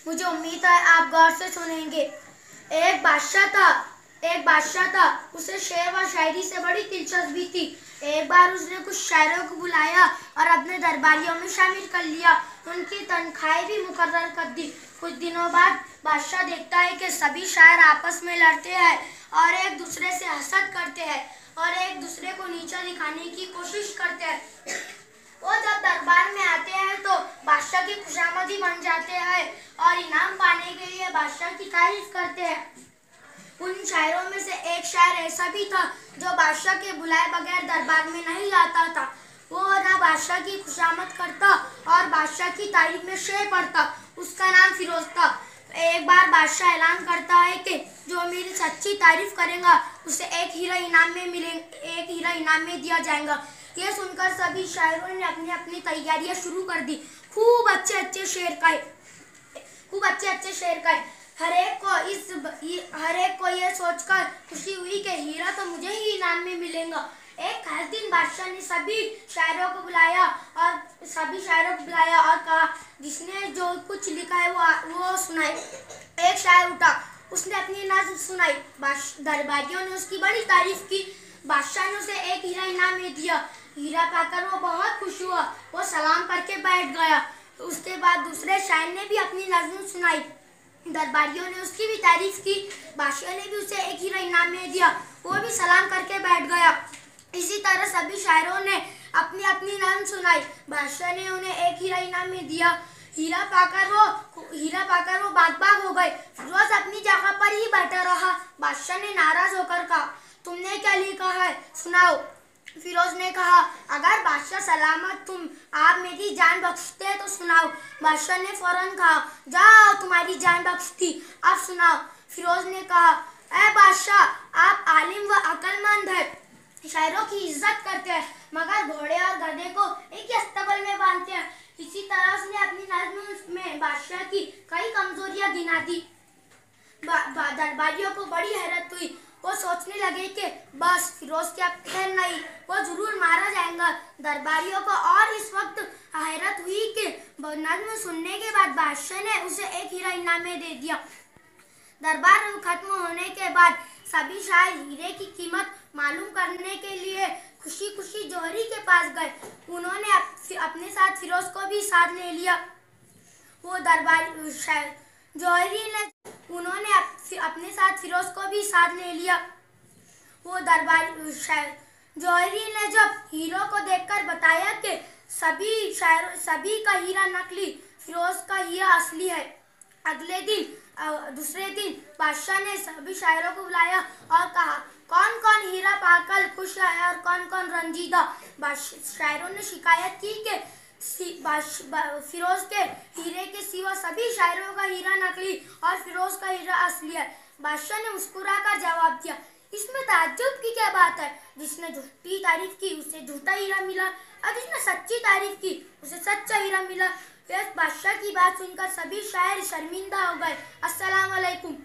मुझे उम्मीद है आप गौर से सुनेंगे। एक बादशाह था, उसे शेर व शायरी से बड़ी दिलचस्पी थी। एक बार उसने कुछ शायरों को बुलाया और अपने दरबारियों में शामिल कर लिया। उनकी तनख्वाहें भी मुकर्रर कर दी। कुछ दिनों बाद बादशाह देखता है कि सभी शायर आपस में लड़ते हैं और एक दूसरे से हसद करते हैं और एक दूसरे को नीचा दिखाने की कोशिश करते हैं। वो जब दरबार में आते हैं तो बादशाह की खुशामदी बन जाते हैं और इनाम पाने के लिए बादशाह की तारीफ करते हैं। उन शायरों में से एक शायर ऐसा भी था जो बादशाह के बुलाए बगैर दरबार में नहीं आता था। वो ना बादशाह की खुशामद करता और बादशाह की तारीफ में शेर पढ़ता। उसका नाम फिरोज था। एक बार बादशाह ऐलान करता है कि जो मेरी सच्ची तारीफ करेगा उसे एक हीरा इनाम में दिया जाएगा। यह सुनकर सभी शायरों ने अपनी अपनी तैयारियां शुरू कर दी। खूब अच्छे अच्छे शेर गाए। हर एक को यह सोचकर खुशी हुई कि हीरा तो मुझे ही इनाम में मिलेगा। एक खास दिन बादशाह ने सभी शायरों को बुलाया और कहा, जिसने जो कुछ लिखा है वो सुनाए। एक शायर उठा, उसने अपनी नज़्म सुनाई। दरबारियों ने उसकी बड़ी तारीफ की। बादशाह ने उसे एक हीरा इनाम में दिया। हीरा पाकर वो बहुत खुश हुआ। वो सलाम करके बैठ गया। उसके बाद दूसरे शायर ने भी अपनी नज़्म सुनाई। दरबारियों ने उसकी भी तारीफ की। बादशाह ने भी उसे एक हीरा इनाम में दिया। वो भी सलाम करके बैठ गया। इसी तरह सभी शायरों ने अपनी अपनी नज़्म सुनाई। बादशाह ने उन्हें एक हीरा इनाम में दिया। हीरा पाकर वो बाग हो गए। फिरोज अपनी जगह पर ही बैठा रहा। बादशाह ने नाराज होकर कहा, तुमने क्या लिखा है, सुनाओ। फिरोज ने कहा, अगर बादशाह सलामत आप मेरी जान बख्शते तो सुनाओ। बादशाह ने फौरन कहा, जाओ, तुम्हारी जान बख्शती, अब सुनाओ। फिरोज ने कहा, ऐ बादशाह, आप आलिम व अक्लमंद है, शायरों की इज्जत करते हैं, मगर घोड़े और गधे को एक ही अस्तबल में बांधते हैं। इसी तरह उसने अपनी नज़्म में बादशाह की कई कमजोरियां गिना दी। दरबारियों को बड़ी हैरत हुई। वो सोचने लगे कि बस फिरोज की अब खैर नहीं, वो जरूर मारा जाएगा। दरबारियों को और इस वक्त हैरत हुई कि नज़्म सुनने के बाद बादशाह ने उसे एक हीरा इनाम में दे दिया। दरबार खत्म होने के बाद सभी शायर हीरे की कीमत मालूम करने के लिए खुशी खुशी जौहरी के पास गए। उन्होंने अपने साथ फिरोज को भी साथ ले लिया। वो दरबारी शायर जौहरी ने उन्होंने अपने साथ फिरोज को भी साथ ले लिया। वो दरबारी शायर जौहरी ने जब हीरो को देखकर बताया कि सभी का हीरा नकली, फिरोज का हीरा असली है। दूसरे दिन बादशाह ने सभी शायरों को बुलाया और कहा, कौन कौन हीरा पाकर खुश है और कौन कौन रंजीदा। शायरों ने शिकायत की कि फिरोज के हीरे के सिवा सभी शायरों का हीरा नकली और फिरोज का हीरा असली है। बादशाह ने मुस्कुराकर जवाब दिया, इसमें ताज्जुब की क्या बात है। जिसने झूठी तारीफ की उसे झूठा हीरा मिला और जिसने सच्ची तारीफ की उसे सच्चा हीरा मिला। बादशाह की बात सुनकर सभी शायर शर्मिंदा हो गए। अस्सलाम वालेकुम।